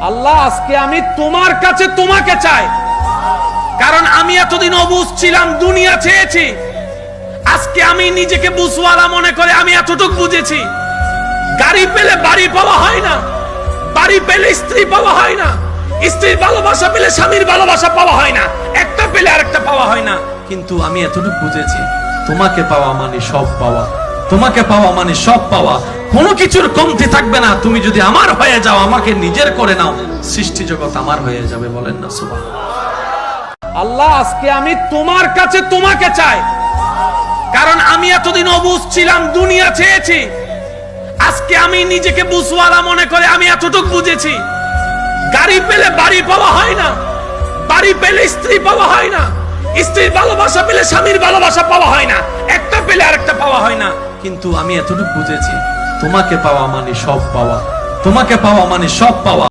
আল্লাহ আজকে আমি তোমার কাছে তোমাকে চাই, কারণ আমি এতদিন অবুঝ ছিলাম, দুনিয়া চেয়েছি। আজকে আমি নিজেকে বুঝওয়ালা মনে করে আমি এতটুকু বুঝেছি, গাড়ি পেলে বাড়ি পাওয়া হয় না, বাড়ি পেলে স্ত্রী পাওয়া হয় না, স্ত্রীর ভালোবাসা পেলে স্বামীর ভালোবাসা পাওয়া হয় না, একটা পেলে আরেকটা পাওয়া হয় না। কিন্তু আমি এতটুকু বুঝেছি, তোমাকে পাওয়া মানে সব পাওয়া, তোমাকে পাওয়া মানে সব পাওয়া, কোনো কিছুর কমতি থাকবে না। তুমি যদি আমার হয়ে যাও, আমাকে নিজের করে নাও, সৃষ্টি জগৎ আমার হয়ে যাবে। বলেন না সুবহানাল্লাহ। আল্লাহ আজকে আমি তোমার কাছে তোমাকে চাই, কারণ আমি এতদিন অবুঝ ছিলাম, দুনিয়া চেয়েছি। আজকে আমি নিজেকে বুঝওয়ালা মনে করে আমি এতটুকু বুঝেছি, গাড়ি পেলে বাড়ি পাওয়া হয় না, বাড়ি পেলে স্ত্রী পাওয়া হয় না, স্ত্রীর ভালোবাসা পেলে স্বামীর ভালোবাসা পাওয়া হয় না, একটা পেলে আরেকটা পাওয়া হয় না। কিন্তু আমি এতটুকু বুঝেছি, তোমাকে পাওয়া মানে সব পাওয়া, তোমাকে পাওয়া মানে সব পাওয়া।